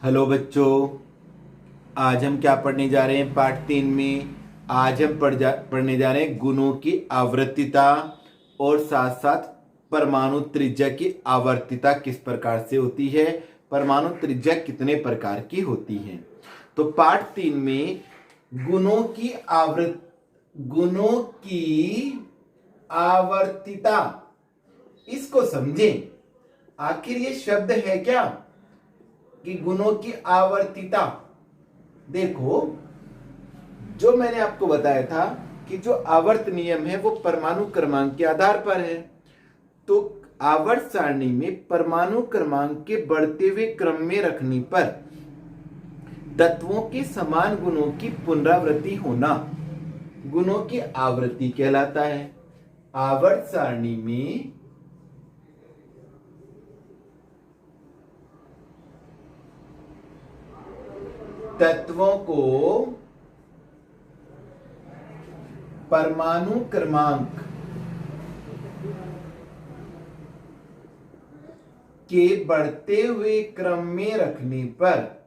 Hello बच्चों, आज हम क्या पढ़ने जा रहे हैं? पार्ट 3 में आज हम पढ़ने जा रहे हैं गुणों की आवर्तिता और साथ साथ परमाणु त्रिज्या की आवर्तिता किस प्रकार से होती है, परमाणु त्रिज्या कितने प्रकार की होती है। तो पार्ट 3 में गुणों की आवर्तिता, इसको समझें। आखिर ये शब्द है क्या कि गुणों की आवर्तिता? देखो, जो मैंने आपको बताया था कि जो आवर्त नियम है वो परमाणु क्रमांक के आधार पर है। तो आवर्त सारणी में परमाणु क्रमांक के बढ़ते हुए क्रम में रखने पर तत्वों के समान गुणों की पुनरावृत्ति होना गुणों की आवृत्ति कहलाता है। आवर्त सारणी में तत्वों को परमाणु क्रमांक के बढ़ते हुए क्रम में रखने पर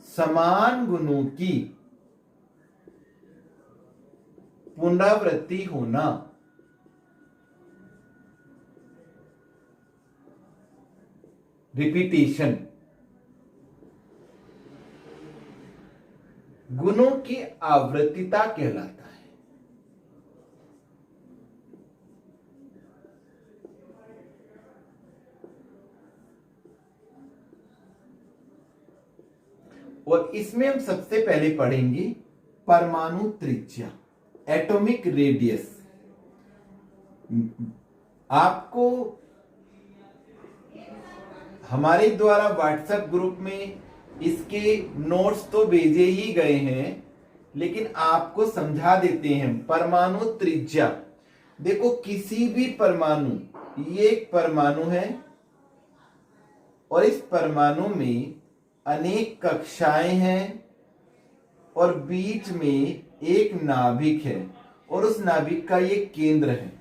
समान गुणों की पुनरावृत्ति होना रिपीटेशन गुणों की आवृत्तिता कहलाता है। और इसमें हम सबसे पहले पढ़ेंगे परमाणु त्रिज्या, एटॉमिक रेडियस। आपको हमारे द्वारा व्हाट्सएप ग्रुप में इसके नोट्स तो भेजे ही गए हैं, लेकिन आपको समझा देते हैं। परमाणु त्रिज्या, देखो किसी भी परमाणु, ये एक परमाणु है और इस परमाणु में अनेक कक्षाएं हैं और बीच में एक नाभिक है और उस नाभिक का ये केंद्र है।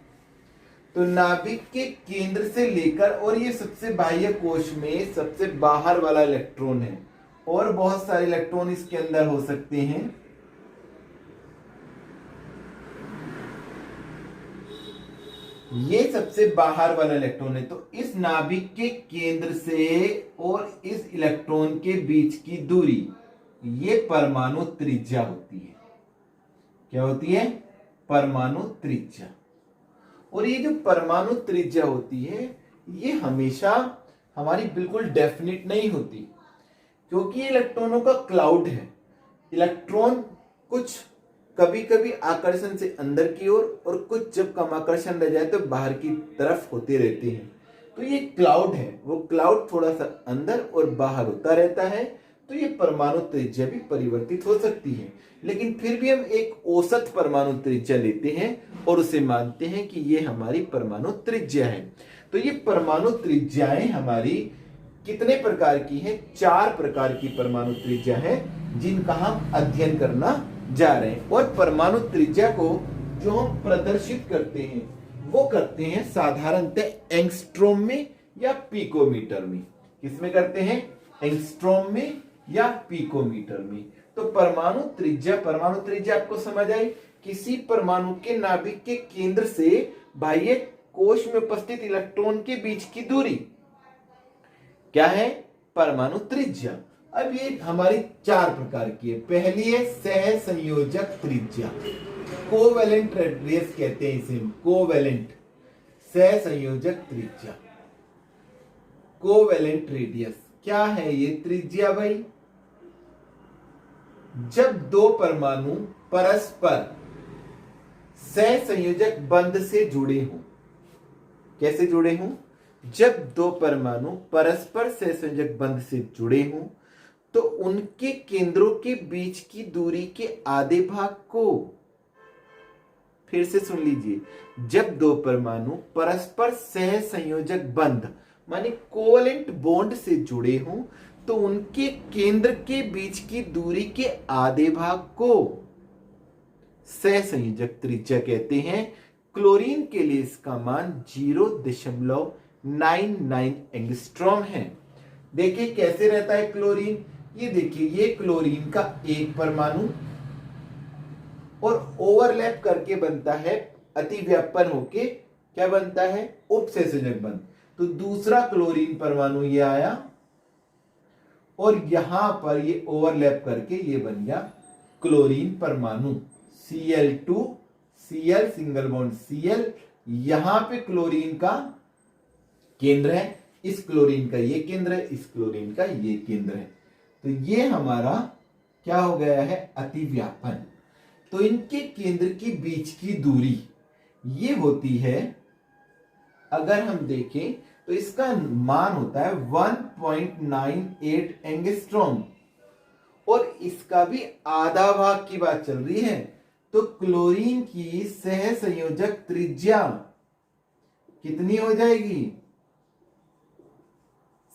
तो नाभिक के केंद्र से लेकर और ये सबसे बाह्य कोश में सबसे बाहर वाला इलेक्ट्रॉन है, और बहुत सारे इलेक्ट्रॉन इसके अंदर हो सकते हैं। ये सबसे बाहर वाला इलेक्ट्रॉन है। तो इस नाभिक के केंद्र से और इस इलेक्ट्रॉन के बीच की दूरी, ये परमाणु त्रिज्या होती है। क्या होती है? परमाणु त्रिज्या। और ये जो परमाणु त्रिज्या होती है, ये हमेशा हमारी बिल्कुल डेफिनिट नहीं होती, क्योंकि ये इलेक्ट्रॉनों का क्लाउड है। इलेक्ट्रॉन कुछ कभी कभी आकर्षण से अंदर की ओर और कुछ जब कम आकर्षण रह जाए तो बाहर की तरफ होते रहते हैं। तो ये क्लाउड है, वो क्लाउड थोड़ा सा अंदर और बाहर होता रहता है। तो ये परमाणु त्रिज्या भी परिवर्तित हो सकती है, लेकिन फिर भी हम एक औसत परमाणु त्रिज्या लेते हैं और उसे मानते हैं कि ये हमारी परमाणु त्रिज्या है। तो ये परमाणु त्रिज्याएं हमारी कितने प्रकार की हैं? 4 प्रकार की परमाणु त्रिज्या है जिनका हम अध्ययन करना जा रहे हैं। और परमाणु त्रिज्या को जो हम प्रदर्शित करते हैं वो करते हैं साधारणतः एंगस्ट्रॉम में या पिकोमीटर में। किसमें करते हैं? एंगस्ट्रॉम में या पिकोमीटर में। तो परमाणु त्रिज्या आपको समझ आई? किसी परमाणु के नाभिक के केंद्र से बाह्य कोश में उपस्थित इलेक्ट्रॉन के बीच की दूरी क्या है? परमाणु त्रिज्या। अब ये हमारी 4 प्रकार की है। पहली है सहसंयोजक त्रिज्या, कोवेलेंट रेडियस कहते हैं इसे, कोवेलेंट सहसंयोजक त्रिज्या, कोवेलेंट रेडियस। क्या है ये त्रिज्या भाई? जब दो परमाणु परस्पर सहसंयोजक बंध से जुड़े हों। कैसे जुड़े हों? जब दो परमाणु परस्पर सहसंयोजक बंध से जुड़े हों तो उनके केंद्रों के बीच की दूरी के आधे भाग को, फिर से सुन लीजिए, जब दो परमाणु परस्पर सहसंयोजक बंध माने कोवेलेंट बॉन्ड से जुड़े हों तो उनके केंद्र के बीच की दूरी के आधे भाग को सहसंयोजक त्रिज्या कहते हैं। क्लोरीन के लिए इसका मान 0.99 एंगस्ट्रॉम है। देखिए कैसे रहता है क्लोरीन। ये देखिए, ये क्लोरीन का एक परमाणु और ओवरलैप करके बनता है, अतिव्यापन होके क्या बनता है, उपसहसंयोजक बंध। तो दूसरा क्लोरीन परमाणु ये आया और यहां पर ये ओवरलैप करके ये बन गया क्लोरीन परमाणु Cl2 Cl single bond Cl। यहां पे क्लोरीन का केंद्र है, इस क्लोरीन का ये केंद्र है, इस क्लोरीन का ये केंद्र है। तो ये हमारा क्या हो गया है, अतिव्यापन। तो इनके केंद्र के बीच की दूरी ये होती है, अगर हम देखें तो इसका मान होता है 1.98 एंगस्ट्रॉम और इसका भी आधा भाग की बात चल रही है। तो क्लोरीन की सहसंयोजक त्रिज्या कितनी हो जाएगी,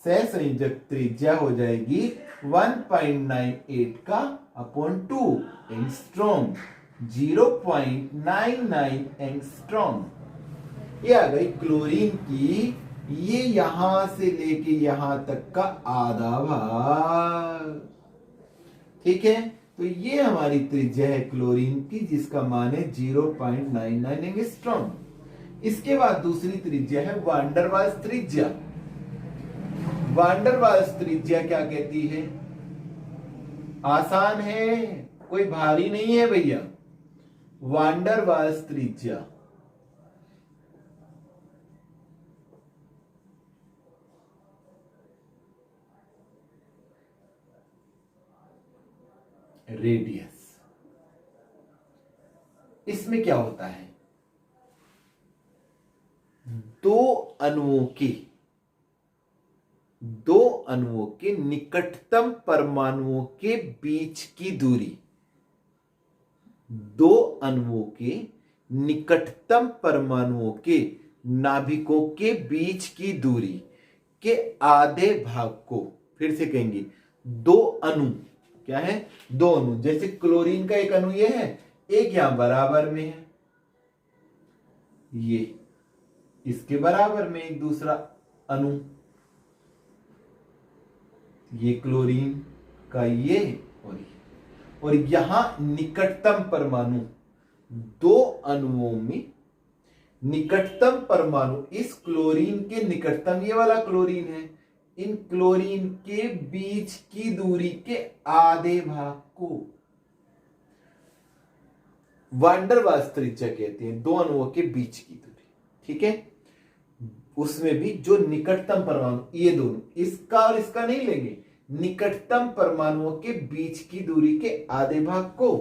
सहसंयोजक त्रिज्या हो जाएगी 1.98 का अपॉन 2 एंगस्ट्रॉम, 0.99 एंगस्ट्रॉम। ये आ गई क्लोरीन की, ये यहां से लेके यहां तक का आधा भाग। ठीक है, तो ये हमारी त्रिज्या है क्लोरीन की, जिसका मान है 0.99 एंगस्ट्रॉम। इसके बाद दूसरी त्रिज्या है वान डेर वाल्स त्रिज्या। वान डेर वाल्स त्रिज्या क्या कहती है, आसान है, कोई भारी नहीं है भैया। वान डेर वाल्स त्रिज्या रेडियस। इसमें क्या होता है, दो अणुओं के निकटतम परमाणुओं के बीच की दूरी, दो अणुओं के निकटतम परमाणुओं के नाभिकों के बीच की दूरी के आधे भाग को, फिर से कहेंगे, दो अणु क्या है, दो अणु, जैसे क्लोरीन का एक अणु ये है, एक यहां बराबर में है, ये इसके बराबर में एक दूसरा अणु, ये क्लोरीन का ये और यहां निकटतम परमाणु, दो अणुओं में निकटतम परमाणु, इस क्लोरीन के निकटतम ये वाला क्लोरीन है, इन क्लोरीन के बीच की दूरी के आधे भाग को वान डेर वाल्स त्रिज्या कहते हैं, दो अणुओं के बीच की दूरी। ठीक है, उसमें भी जो निकटतम परमाणु, ये दोनों, इसका और इसका नहीं लेंगे, निकटतम परमाणुओं के बीच की दूरी के आधे भाग को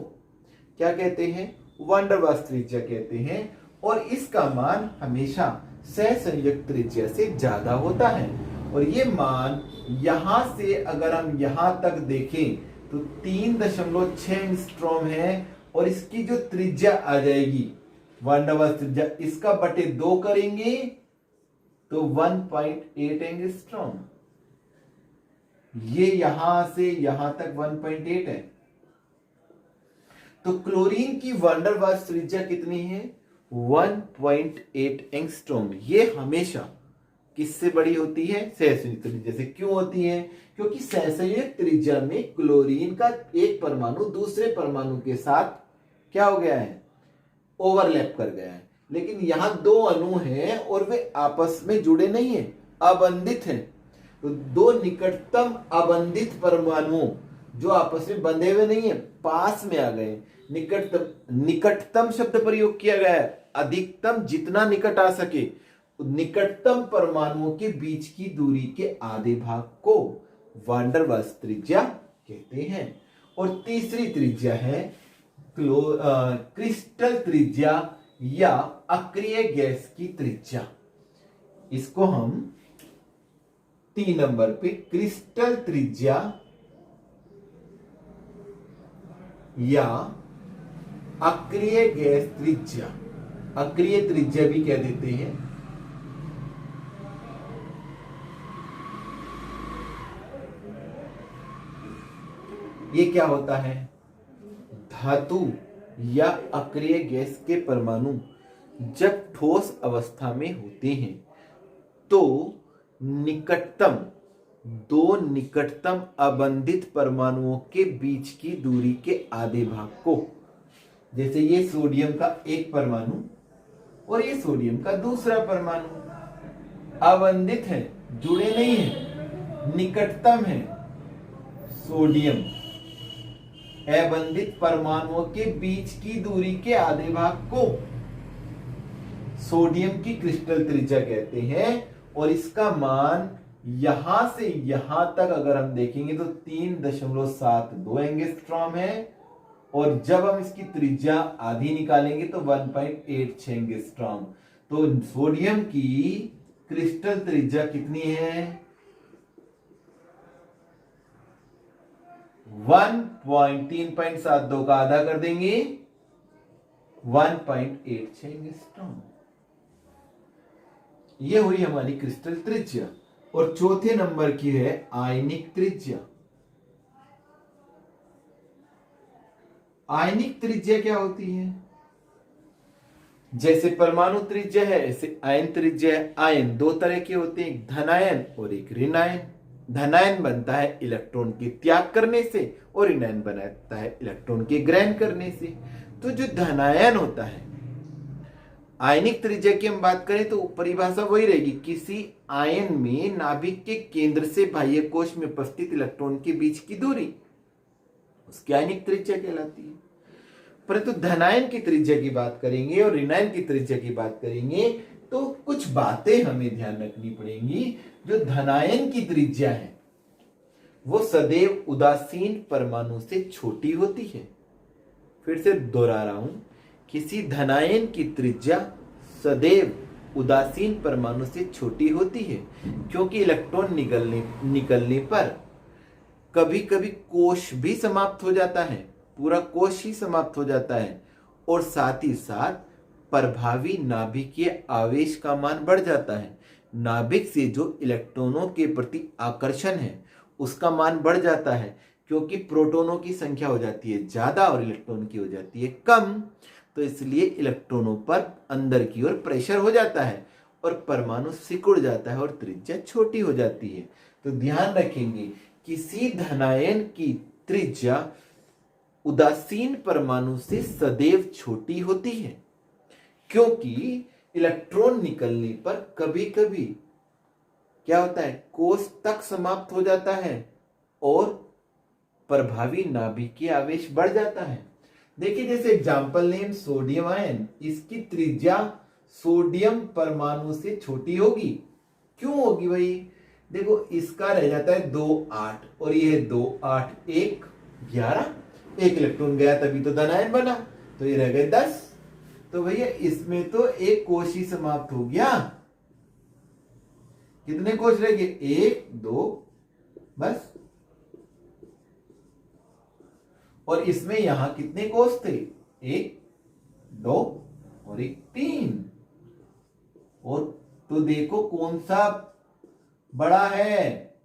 क्या कहते हैं, वान डेर वाल्स त्रिज्या कहते हैं। और इसका मान हमेशा सहसंयोजक त्रिज्या से ज्यादा होता है। और ये मान यहां से अगर हम यहां तक देखें तो 3.6 एंगस्ट्रॉम है, और इसकी जो त्रिज्या आ जाएगी वान डेर वाल्स त्रिज्या, इसका बटे 2 करेंगे तो 1.8 एंगस्ट्रॉम। ये यहां से यहां तक 1.8 है। तो क्लोरीन की वान डेर वाल्स त्रिज्या कितनी है, 1.8 एंगस्ट्रॉम। ये हमेशा किससे बड़ी होती है, सहसंयोजक त्रिज्या से। क्यों होती है, क्योंकि सहसंयोजक त्रिज्या में क्लोरीन का एक परमाणु दूसरे परमाणु के साथ क्या हो गया है, ओवरलैप कर गया है। लेकिन यहां दो अणु हैं और वे आपस में जुड़े नहीं है, अबंधित हैं। तो दो निकटतम अबंधित परमाणुओं जो आपस में बंधे हुए नहीं है, पास में आ गए। निकटतम शब्द प्रयोग किया गया है, अधिकतम जितना निकट आ सके, निकटतम परमाणुओं के बीच की दूरी के आधे भाग को वान डेर वाल्स त्रिज्या कहते हैं। और तीसरी त्रिज्या है क्रिस्टल त्रिज्या या अक्रिय गैस की त्रिज्या। इसको हम 3 नंबर पे क्रिस्टल त्रिज्या या अक्रिय गैस त्रिज्या, अक्रिय त्रिज्या भी कह देते हैं। ये क्या होता है, धातु या अक्रिय गैस के परमाणु जब ठोस अवस्था में होते हैं तो दो निकटतम अबंधित परमाणुओं के बीच की दूरी के आधे भाग को, जैसे ये सोडियम का एक परमाणु और ये सोडियम का दूसरा परमाणु अबंधित है, जुड़े नहीं है, निकटतम है सोडियम, अबंधित परमाणुओं के बीच की दूरी के आधे भाग को सोडियम की क्रिस्टल त्रिज्या कहते हैं। और इसका मान यहां से यहां तक अगर हम देखेंगे तो 3.72 एंगस्ट्रॉम है, और जब हम इसकी त्रिज्या आधी निकालेंगे तो 1.86 एंगस्ट्रॉम। तो सोडियम की क्रिस्टल त्रिज्या कितनी है? 3.72 का आधा कर देंगे 1.86 एंगस्ट्रॉम। ये हुई हमारी क्रिस्टल त्रिज्या। और चौथे नंबर की है आयनिक त्रिज्या। आयनिक त्रिज्या क्या होती है? जैसे परमाणु त्रिज्या है ऐसे आयन त्रिज्या है। आयन दो तरह के होते हैं, एक धनायन और एक ऋणायन। धनायन बनता है इलेक्ट्रॉन के त्याग करने से और ऋणायन बनता है इलेक्ट्रॉन के ग्रहण करने से। तो जो धनायन होता है, आयनिक त्रिज्या की हम बात करें तो परिभाषा वही रहेगी, किसी आयन में नाभिक के केंद्र से बाह्य कोश में उपस्थित इलेक्ट्रॉन के बीच की दूरी, उसकी आयनिक त्रिज्या कहलाती है। परंतु धनायन की त्रिज्या की बात करेंगे और ऋणायन की त्रिज्या की बात करेंगे तो कुछ बातें हमें ध्यान रखनी पड़ेंगी। जो धनायन की त्रिज्या है वो सदैव उदासीन परमाणु से छोटी होती है। फिर से दोहरा रहा हूं, किसी धनायन की त्रिज्या सदैव उदासीन परमाणु से छोटी होती है, क्योंकि इलेक्ट्रॉन निकलने पर कभी कभी कोश भी समाप्त हो जाता है, पूरा कोश ही समाप्त हो जाता है, और साथ ही साथ प्रभावी नाभिकीय आवेश का मान बढ़ जाता है। नाभिक से जो इलेक्ट्रॉनों के प्रति आकर्षण है उसका मान बढ़ जाता है, क्योंकि प्रोटॉनों की संख्या हो जाती है ज्यादा और इलेक्ट्रॉन की हो जाती है कम। तो इसलिए इलेक्ट्रॉनों पर अंदर की ओर प्रेशर हो जाता है और परमाणु सिकुड़ जाता है और त्रिज्या छोटी हो जाती है। तो ध्यान रखेंगे, किसी धनायन की त्रिज्या उदासीन परमाणु से सदैव छोटी होती है, क्योंकि इलेक्ट्रॉन निकलने पर कभी कभी क्या होता है, कोश तक समाप्त हो जाता है और प्रभावी नाभिकीय आवेश बढ़ जाता है। देखिए जैसे एग्जांपल लें सोडियम आयन, इसकी त्रिज्या सोडियम परमाणु से छोटी होगी। क्यों होगी भाई? देखो इसका रह जाता है 2 8 और ये 2 8 1 11, एक इलेक्ट्रॉन गया तभी तो धनायन बना, तो ये रह गए 10। तो भैया इसमें तो एक कोश ही समाप्त हो गया। कितने कोश रह गए? 1 2 बस। और इसमें यहां कितने कोश थे? 1 2 और 1 3। और तो देखो कौन सा बड़ा है?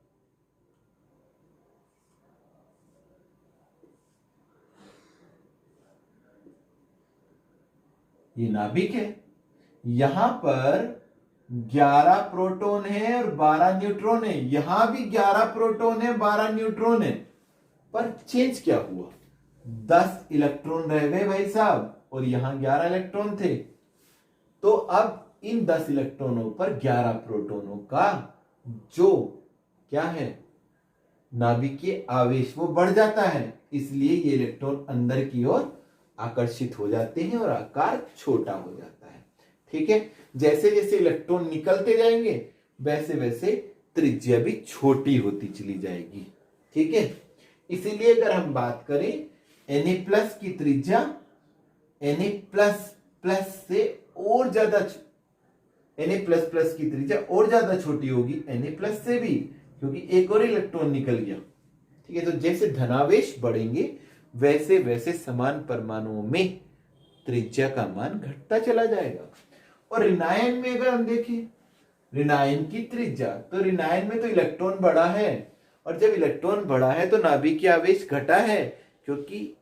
ये नाभिक है। यहां पर 11 प्रोटॉन है और 12 न्यूट्रॉन है। यहां भी 11 प्रोटॉन है 12 न्यूट्रॉन है, पर चेंज क्या हुआ? 10 इलेक्ट्रॉन रह गए भाई साहब और यहां 11 इलेक्ट्रॉन थे। तो अब इन 10 इलेक्ट्रॉनों पर 11 प्रोटॉनों का जो क्या है नाभिकीय आवेश वो बढ़ जाता है, इसलिए ये इलेक्ट्रॉन अंदर की ओर आकर्षित हो जाते हैं और आकार छोटा हो जाता है। ठीक है, जैसे जैसे इलेक्ट्रॉन निकलते जाएंगे वैसे वैसे त्रिज्या भी छोटी होती चली जाएगी। ठीक है, इसीलिए अगर हम बात करें Na+ की त्रिज्या Na++ से और ज्यादा Na++ की त्रिज्या और ज्यादा छोटी होगी Na+ से भी, क्योंकि एक और इलेक्ट्रॉन निकल गया। ठीक है, तो जैसे धनावेश बढ़ेंगे वैसे वैसे समान परमाणुओं में त्रिज्या का मान घटता चला जाएगा। और ऋणायन में अगर हम देखें ऋणायन की त्रिज्या, तो ऋणायन में तो इलेक्ट्रॉन बढ़ा है, और जब इलेक्ट्रॉन बढ़ा है तो नाभिकीय आवेश घटा है, क्योंकि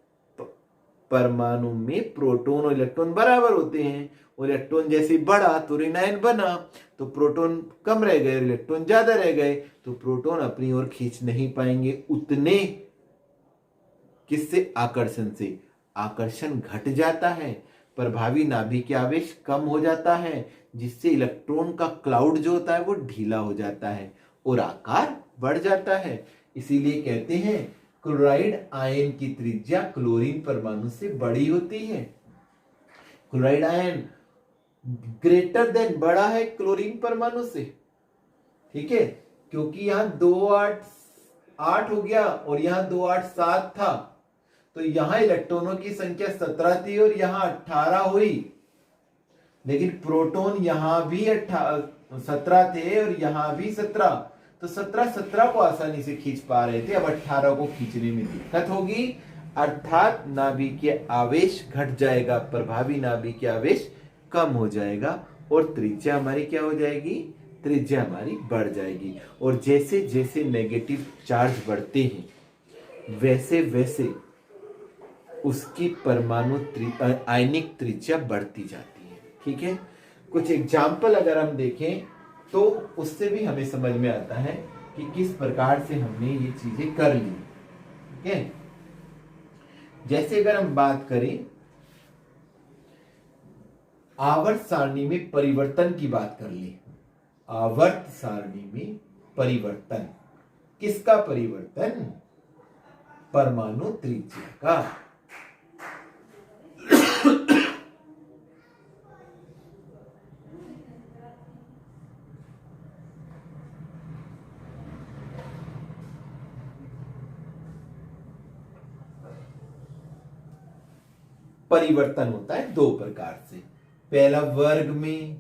परमाणु में प्रोटॉन और इलेक्ट्रॉन बराबर होते हैं। और इलेक्ट्रॉन जैसे बढ़ा तो ऋण आयन बना, तो प्रोटॉन कम रह गए, इलेक्ट्रॉन ज्यादा रह गए, तो प्रोटॉन अपनी ओर खींच नहीं पाएंगे उतने। किससे? आकर्षण से। आकर्षण घट जाता है, प्रभावी नाभिकीय आवेश कम हो जाता है, जिससे इलेक्ट्रॉन का क्लाउड जो होता है वो ढीला हो जाता है और आकार बढ़ जाता है। इसीलिए कहते हैं क्लोराइड आयन की त्रिज्या क्लोरीन परमाणु से बड़ी होती है। क्लोराइड आयन ग्रेटर देन, बड़ा है क्लोरीन परमाणु से। ठीक है, क्योंकि यहां 2 8 8 हो गया और यहां 2 8 7 था, तो यहां इलेक्ट्रॉनों की संख्या 17 थी और यहां 18 हुई। लेकिन प्रोटॉन यहां भी 17 थे और यहां भी 17, तो 17 को आसानी से खींच पा रहे थे, अब 18 को खींचने में दिक्कत होगी, अर्थात नाभिकीय आवेश घट जाएगा, प्रभावी नाभिकीय आवेश कम हो जाएगा और त्रिज्या हमारी क्या हो जाएगी? त्रिज्या हमारी बढ़ जाएगी। और जैसे जैसे नेगेटिव चार्ज बढ़ते हैं वैसे वैसे उसकी परमाणु आयनिक त्रिज्या बढ़ती जाती है। ठीक है, कुछ एग्जाम्पल अगर हम देखें तो उससे भी हमें समझ में आता है कि किस प्रकार से हमने ये चीजें कर ली। ठीक है, जैसे अगर हम बात करें आवर्त सारणी में परिवर्तन की बात कर ली। आवर्त सारणी में परिवर्तन, किसका परिवर्तन? परमाणु त्रिज्या का। परिवर्तन होता है 2 प्रकार से। पहला वर्ग में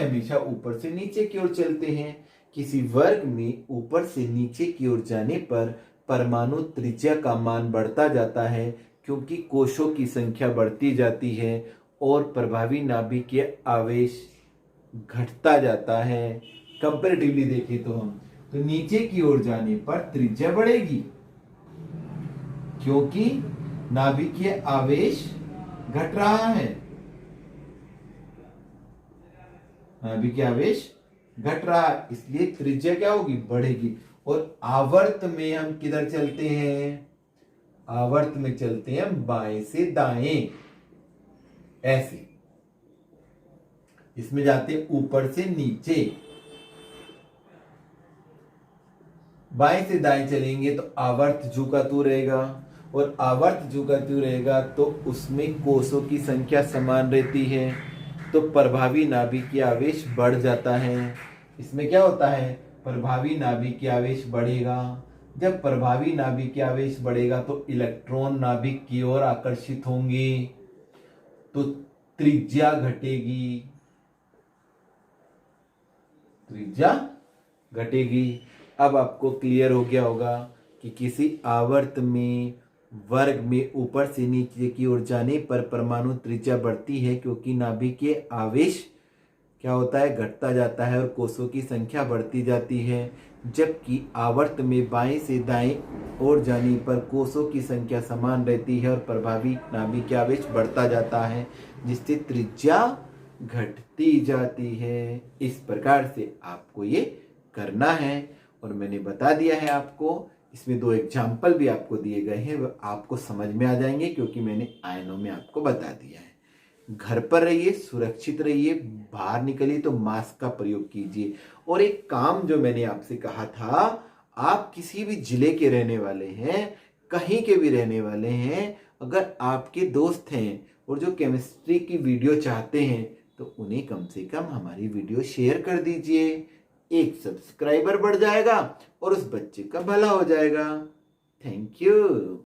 हमेशा ऊपर से नीचे की ओर चलते हैं। किसी वर्ग में ऊपर से नीचे की ओर जाने पर परमाणु त्रिज्या का मान बढ़ता जाता है, क्योंकि कोशों की संख्या बढ़ती जाती है और प्रभावी नाभिकीय आवेश घटता जाता है। कंपैरेटिवली देखें तो हम तो नीचे की ओर जाने पर त्रिज्या बढ़ेगी, क्योंकि नाभिकीय आवेश घट रहा है, नाभिकीय आवेश घट रहा है, इसलिए त्रिज्या क्या होगी? बढ़ेगी। और आवर्त में हम किधर चलते हैं? आवर्त में चलते हैं बाएं से दाएं, ऐसे। इसमें जाते हैं ऊपर से नीचे, बाएं से दाएं चलेंगे तो आवर्त झुकातू रहेगा, और आवर्त झुकातू रहेगा तो उसमें कोषों की संख्या समान रहती है, तो प्रभावी नाभिकीय आवेश बढ़ जाता है। इसमें क्या होता है? प्रभावी नाभिकीय आवेश बढ़ेगा। जब प्रभावी नाभिकीय आवेश बढ़ेगा तो इलेक्ट्रॉन नाभिक की ओर आकर्षित होंगे, तो त्रिज्या घटेगी, त्रिज्या घटेगी। अब आपको क्लियर हो गया होगा कि किसी आवर्त में वर्ग में ऊपर से नीचे की ओर जाने पर परमाणु त्रिज्या बढ़ती है, क्योंकि नाभिकीय आवेश क्या होता है? घटता जाता है और कोषों की संख्या बढ़ती जाती है। जबकि आवर्त में बाएं से दाएं ओर जाने पर कोषों की संख्या समान रहती है और प्रभावी नाभिकीय आवेश बढ़ता जाता है, जिससे त्रिज्या घटती जाती है। इस प्रकार से आपको ये करना है और मैंने बता दिया है आपको। इसमें 2 एग्जाम्पल भी आपको दिए गए हैं, वो आपको समझ में आ जाएंगे क्योंकि मैंने आयनों में आपको बता दिया है। घर पर रहिए, सुरक्षित रहिए, बाहर निकलिए तो मास्क का प्रयोग कीजिए। और एक काम जो मैंने आपसे कहा था, आप किसी भी जिले के रहने वाले हैं, कहीं के भी रहने वाले हैं, अगर आपके दोस्त हैं और जो केमिस्ट्री की वीडियो चाहते हैं तो उन्हें कम से कम हमारी वीडियो शेयर कर दीजिए। एक सब्सक्राइबर बढ़ जाएगा और उस बच्चे का भला हो जाएगा। Thank you.